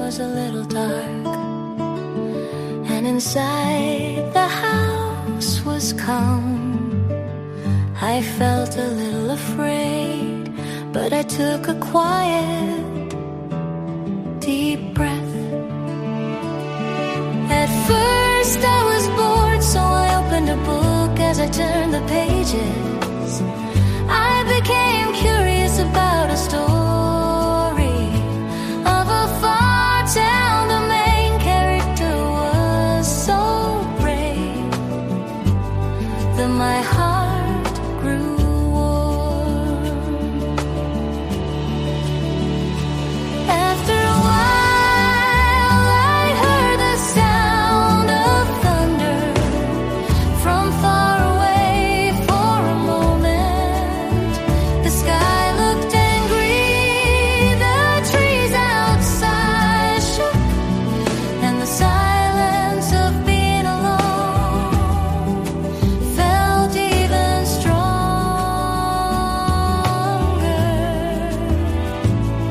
was a little dark, and inside the house was calm. I felt a little afraid, but I took a quiet, deep breath. At first I was bored, so I opened a book. As I turned the pages, I became curious about a story of a far town. The main character was so brave that my heart grew warm. After a while I heard the sound of thunder from far away. For a moment the sky looked angry, the trees outside shook, and the silence of being alone felt even stronger.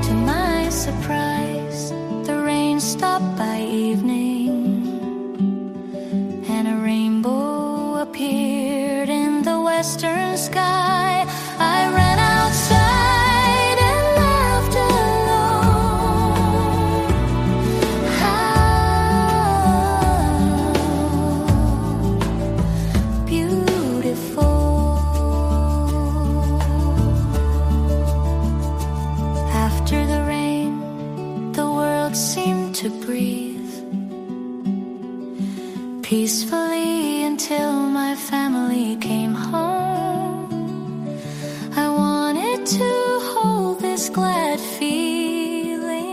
To my surprise, the rain stopped by evening, and a rainbow appeared in the western sky. I ran outside and laughed alone. How beautiful. After the rain, the world seemed to breathe peacefully until my family came home. I wanted to hold this glad feeling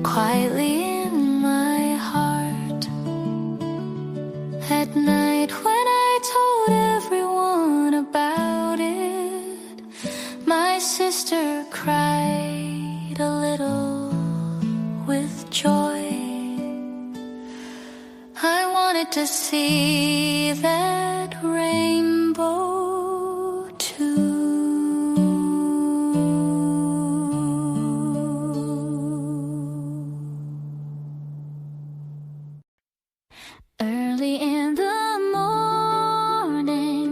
quietly in my heart. At night when I told everyone about it, my sister cried a little with joy. I wanted to see that rainbow too. Early in the morning,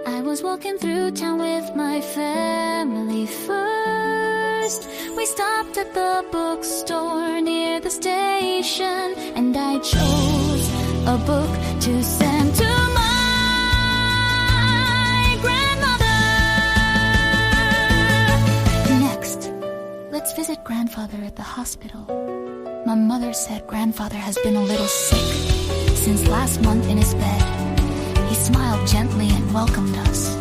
I was walking through town with my family. First, we stopped at the bookstore near the station, and I chose a book to send to my grandmother. Next, let's visit grandfather at the hospital. My mother said grandfather has been a little sick since last month in his bed. He smiled gently and welcomed us.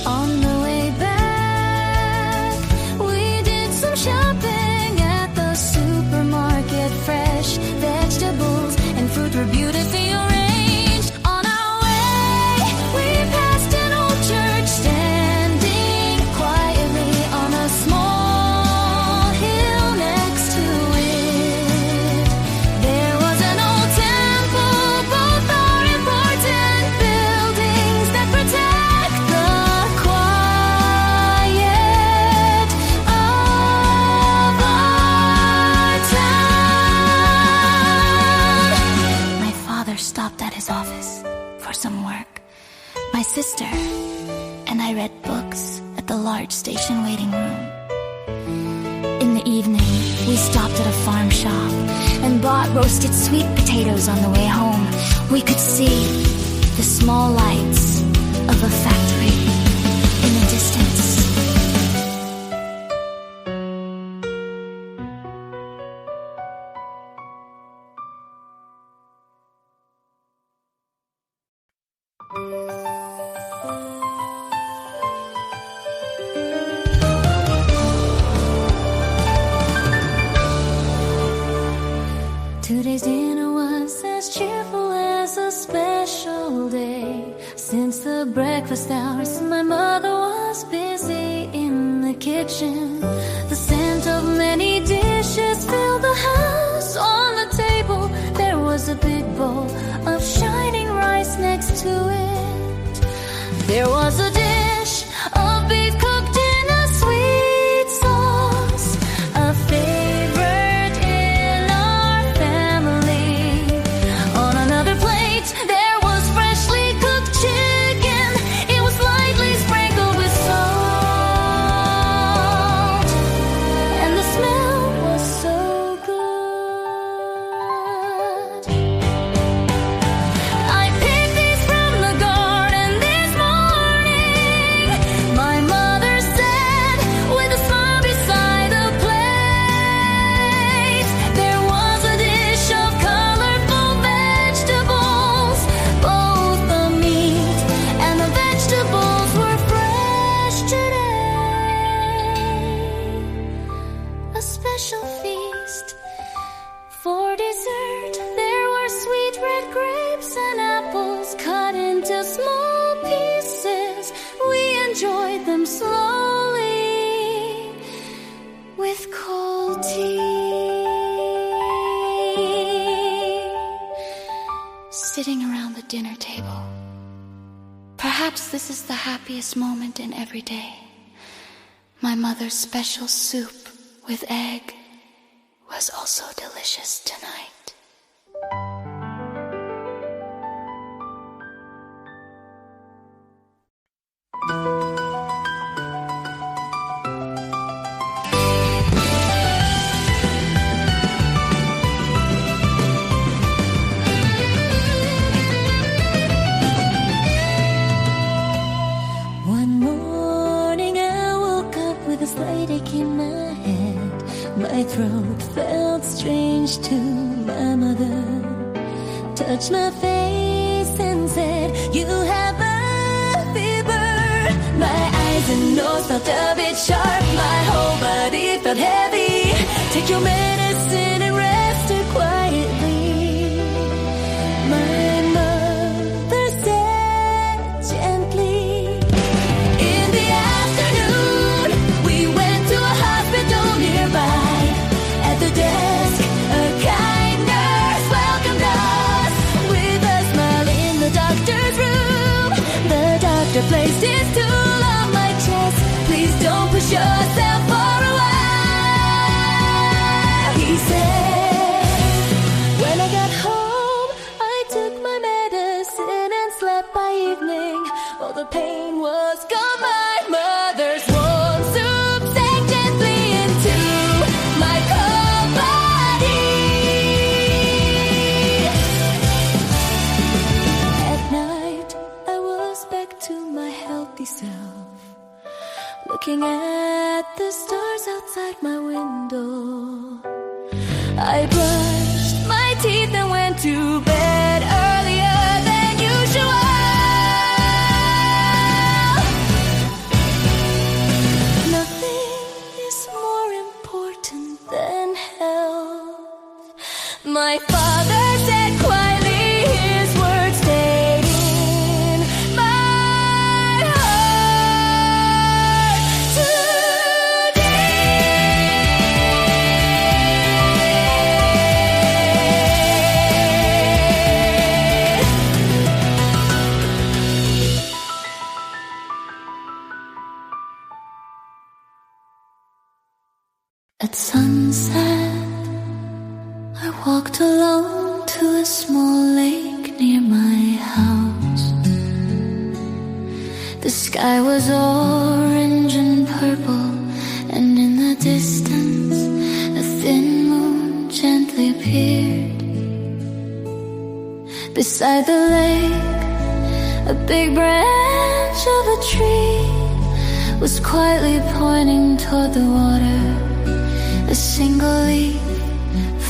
On the way back, we did some shopping at the supermarket. Fresh vegetables and fruit were beautifully arranged. On our way, we passed an old church standing quietly on a small hill next to it. There was an old temple. Both are important buildings that protect the quiet of our town. My father stopped at his office for some work. My sister and I read books at the large station waiting room. In the evening, we stopped at a farm shop and bought roasted sweet potatoes. On the way home, we could see the small lights of a factory in the distance. Today's dinner was as cheerful as a special day. Since the breakfast hours, my mother was busy in the kitchen. The scent of many dishes filled the house. On the table, there was a big bowl of shining rice next to it. There was a dish of beef cooked in a sweet sauce, a fish a special feast. For dessert, there were sweet red grapes and apples cut into small pieces. We enjoyed them slowly with cold tea. Sitting around the dinner table. Perhaps this is the happiest moment in every day. My mother's special soup with egg was also delicious tonight. One morning I woke up with a slight ache in my head. My throat felt strange to my mother. Touched my face and said, "You have a fever." My eyes and nose felt a bit sharp. My whole body felt heavy. Take your medicine and rest it quietly. My mother said gently. In the afternoon, we went to a hospital nearby. At the desk, a kind nurse welcomed us with a smile in the doctor's room. The doctor placed his tool on my chest. Please don't push yourself for a while, he said. When I got home, I took my medicine and slept by evening. All the pain was gone. My mother's warm soup sank gently into my cold body. At night, I was back to my healthy self, looking at the stars outside my window. I brushed my teeth and went to bed earlier than usual. Nothing is more important than health, my father said quietly. His words stayed in my heart today. At sunset, I walked alone to a small lake near my house. The sky was orange and purple, and in the distance, a thin moon gently appeared. Beside the lake, a big branch of a tree was quietly pointing toward the water. A single leaf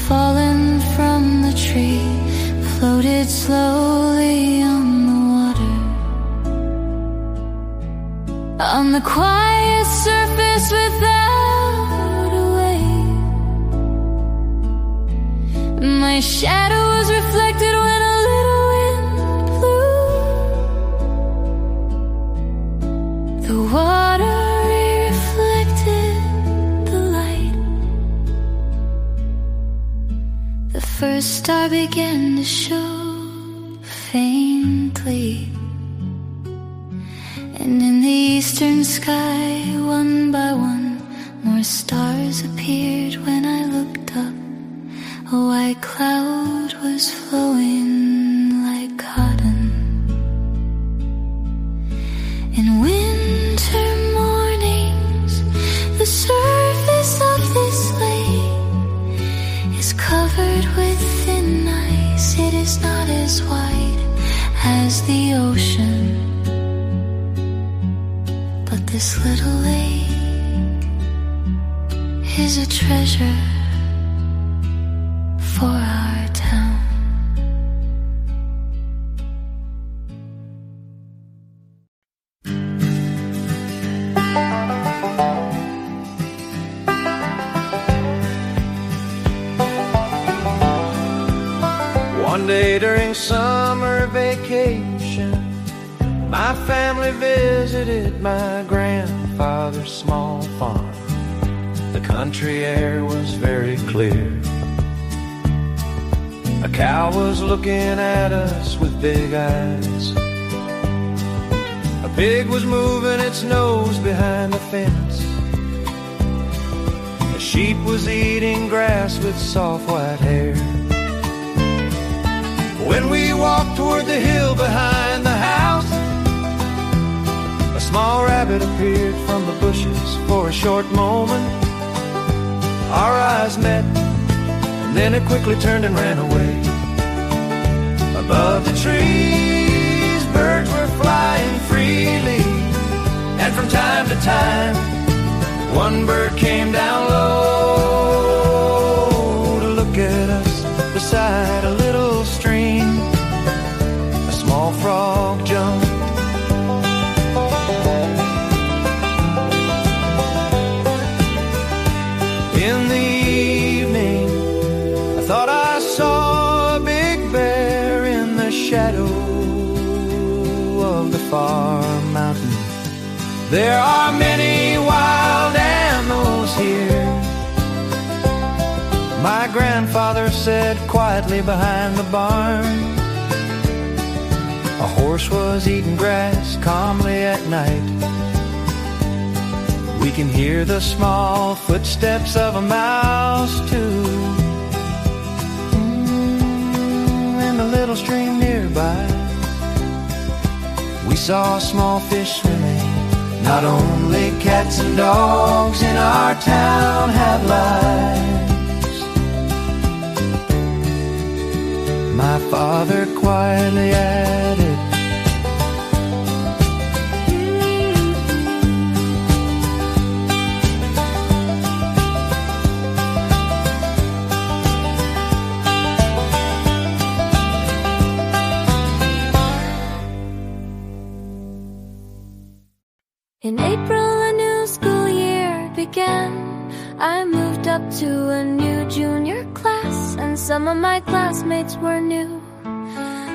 fallen from the tree floated slowly on the water. On the quiet surface without a wave, my shadow was reflected when a little wind blew. The water reflected the light. The first star began to show faintly, and in the eastern sky, one by one, more stars appeared. When I looked up, a white cloud was flowing like cotton. In winter mornings, the surface of this lake is covered with thin ice. It is not as wide as the ocean, but this little lake is a treasure for our town. One day during summer vacation, my family visited my grandfather's small farm. The country air was very clear. A cow was looking at us with big eyes. A pig was moving its nose behind the fence. A sheep was eating grass with soft white hair. When we walked toward the hill behind the house, a small rabbit appeared from the bushes for a short moment. Our eyes met, and then it quickly turned and ran away. Above the trees, birds were flying freely, and from time to time, one bird came down low to look at us beside a little stream. A small frog jumped. In the evening, I thought I saw a big bear in the shadow of the far mountain. There are many wild animals here, my grandfather said quietly behind the barn. A horse was eating grass calmly at night. We can hear the small footsteps of a mouse too, and a little stream nearby. We saw small fish swimming. Not only cats and dogs in our town have lives. My father quietly added, in April, a new school year began. I moved up to a new junior class, and some of my classmates were new.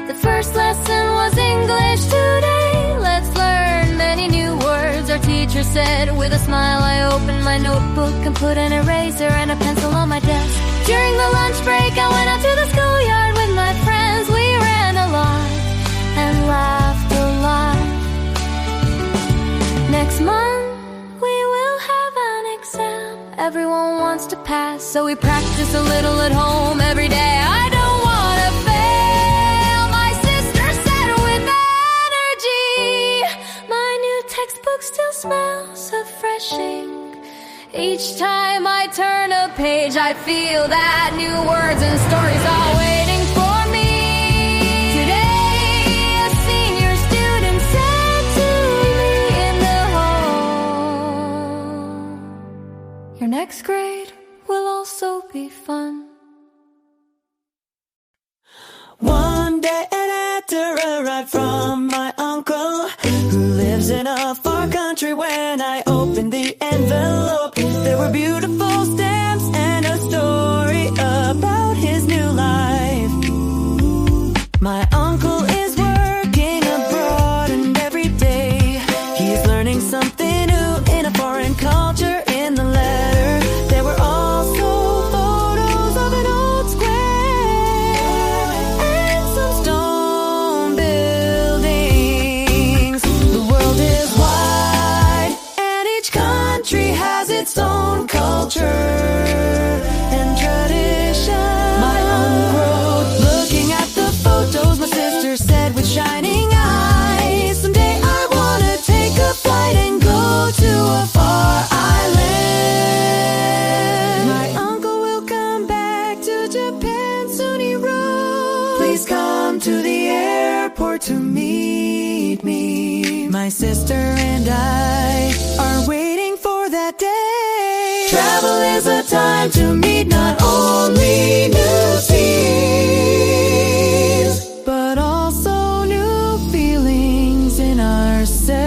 The first lesson was English today. Let's learn many new words, our teacher said. With a smile, I opened my notebook and put an eraser and a pencil on my desk. During the lunch break, I went out to the schoolyard with my friends. We ran a lot and laughed a lot. Next month, we will have an exam. Everyone wants to pass, so we practice a little at home every day. I don't want to fail, my sister said with energy. My new textbook still smells refreshing. Each time I turn a page, I feel that new words and stories are waiting for me. Today, a senior student said to me in the hall, your next grade will also be fun. One day after a ride from my uncle, who lives in a far country, when I opened the envelope, there were beautiful stamps and a story about his new life. My uncle is working abroad, and every day he is learning something new in a foreign culture. In the letter, there were also photos of an old square and some stone buildings. The world is wide, and each country has its own culture and tradition. My uncle wrote, looking at the photos, my sister said with shining eyes, someday I want to take a flight and go to a far island. My uncle will come back to Japan soon, he wrote. Please come to the airport to meet me. My sister and I are waiting for that day. Travel is a time to meet not only new scenes, but also new feelings in ourselves.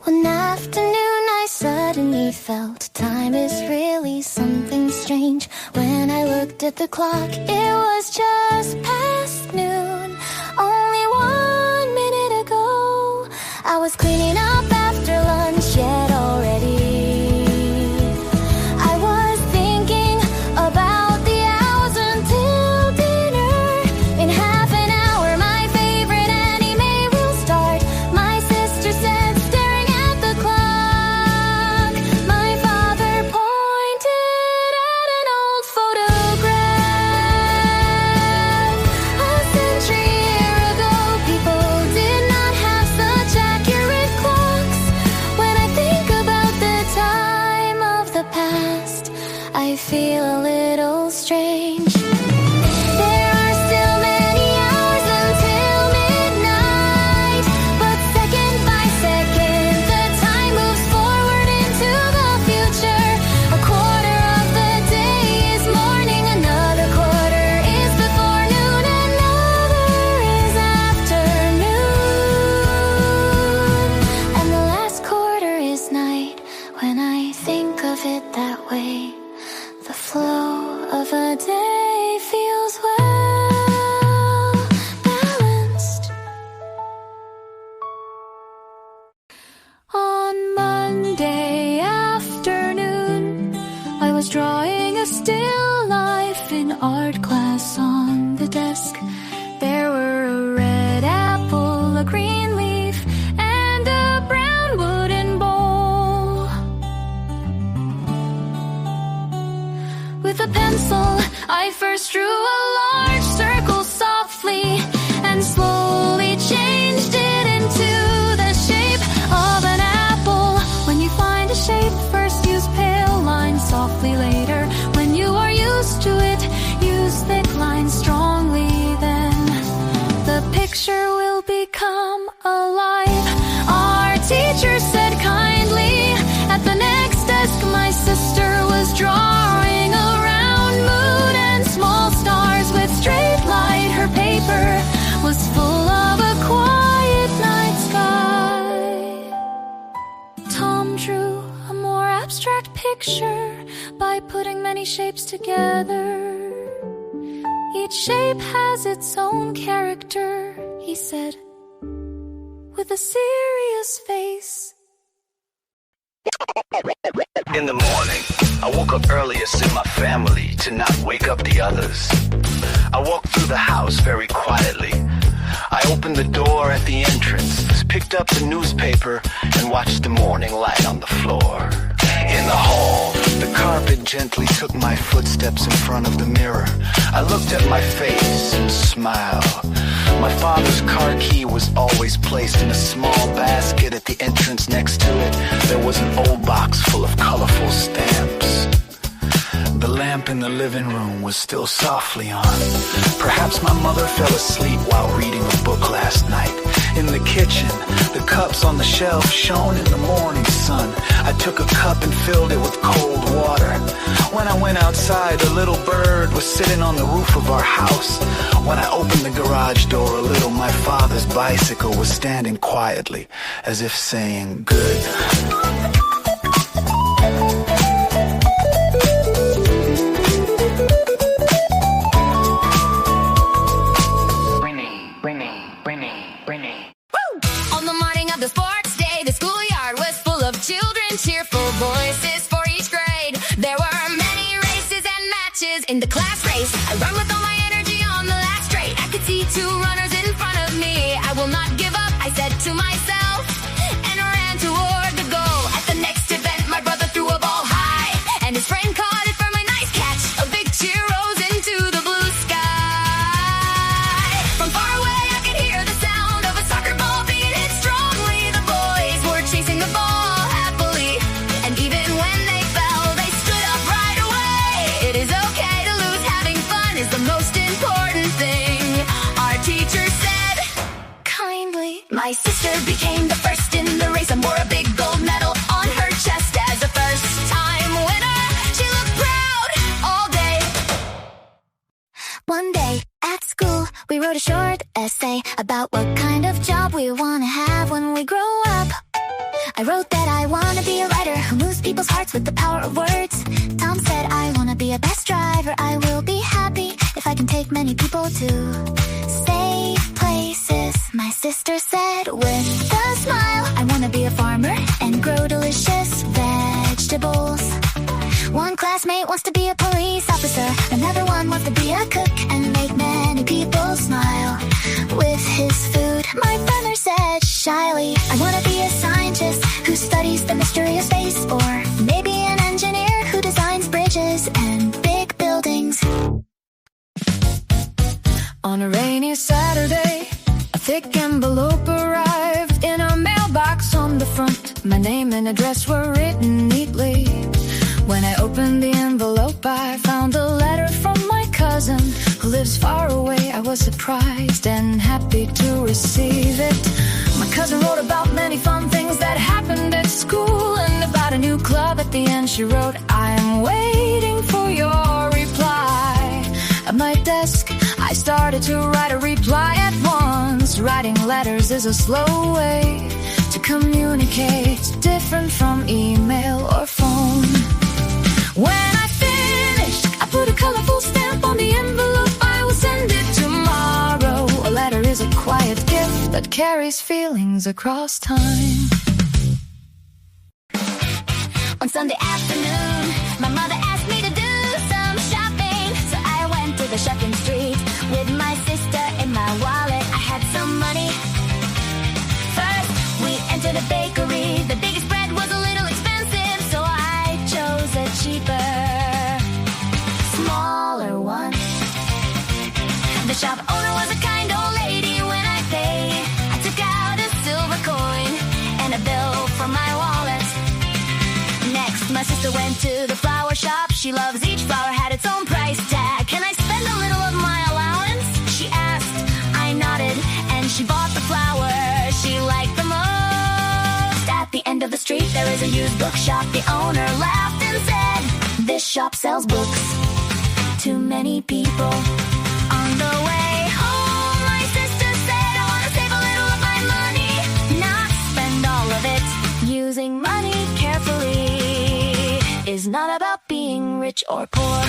One afternoon I suddenly felt time is really something strange. looked at the clock. It was just past noon. Only 1 minute ago, I was cleaning up after lunch yet already. I was thinking about the hours until dinner. In half an hour, my favorite anime will start. My sister said, staring at the clock. My father pointed at an old photograph. A century ago, people did not have such accurate clocks. When I think about the time of the past, I feel a little strange. There are still many hours until midnight, but second by second, the time moves forward into the future. A quarter of the day is morning, another quarter is before noon, another is afternoon, and the last quarter is night. When I think of it that way, the flow of a day feels well balanced. On Monday afternoon, I was drawing a still life in art class. On the desk, there were a red apple, a green leaf, and a brown wooden bowl. With a pencil, I first drew a large circle softly and slowly changed it into the shape of an apple. When you find a shape, first use pale lines softly later. When you are used to it, use thick lines strongly. Then the picture will become alive. Our teacher said kindly. At the next desk, my sister was drawing a round moon and small stars with straight light. Her paper was full of a quiet night sky. Tom drew a more abstract picture by putting many shapes together. Each shape has its own character, he said, with a serious face. In the morning, I woke up earliest in my family to not wake up the others. I walked through the house very quietly. I opened the door at the entrance, picked up the newspaper, and watched the morning light on the floor. In the hall, the carpet gently took my footsteps in front of the mirror. I looked at my face and smiled. My father's car key was always placed in a small basket at the entrance. Next to it, there was an old box full of colorful stamps. The lamp in the living room was still softly on. Perhaps my mother fell asleep while reading a book last night. In the kitchen, the cups on the shelf shone in the morning sun. I took a cup and filled it with cold water. When I went outside, a little bird was sitting on the roof of our house. When I opened the garage door a little, my father's bicycle was standing quietly, as if saying, "Good." On the morning of the sports day, the schoolyard was full of children, cheerful voices for each grade. There were many races and matches in the class race. I run with all my energy on the last straight. I could see two runners in front of me. I will not give up, I said to myself, and ran toward the goal. At the next event, my brother threw a ball high, and his friend caught it for my nice catch. A big cheer rose into the blue sky. From far away, I could hear the sound of a soccer ball being hit strongly. The boys were chasing the ball happily, and even when they fell, they stood up right away. It is okay to lose, having fun is the most important thing, our teacher said kindly. My sister became the first in the race and wore a big gold medal on her chest as a first-time winner. She looked proud all day. One day at school, we wrote a short essay about what kind of job we want to have when we grow up. I wrote that I I wanna be a writer who moves people's hearts with the power of words. Tom said, I wanna be a bus driver. I will be happy if I can take many people to safe places. My sister said with a smile, I wanna be a farmer and grow delicious vegetables. One classmate wants to be a police officer. Another one wants to be a cook and make many people smile with his food. My brother said shyly, I wanna be a scientist who studies the mystery of space. Or maybe an engineer who designs bridges and big buildings. On a rainy Saturday, a thick envelope arrived in a mailbox on the front. My name and address were written neatly. When I opened the envelope, I found a letter from my cousin who lives far away. I was surprised and happy to receive it. My cousin wrote about many fun things that happened at school and about a new club. At the end she wrote, I am waiting for your reply. At my desk, I started to write a reply at once. Writing letters is a slow way to communicate, different from email or phone. When I finished, I put a colorful stamp on the envelope. I will send it tomorrow. A letter is a quiet gift that carries feelings across time. On Sunday afternoon, my mother asked me to do some shopping. So I went to the shopping street with my sister in my wallet. I had some money. First, we entered a bakery. The biggest bread was a little expensive, so I chose a cheaper, smaller one. The shop owner was a kind old lady. When I paid, I took out a silver coin and a bill from my wallet. Next, my sister went to the flower shop. She loves each flower had its own price tag. Can I spend a little of my allowance? She asked. I nodded, and she bought the flower she liked the most. At the end of the street, there is a used bookshop. The owner laughed and said, this shop sells books to many people. On the way home, my sister said, I want to save a little of my money, not spend all of it. Using money carefully is not about being rich or poor.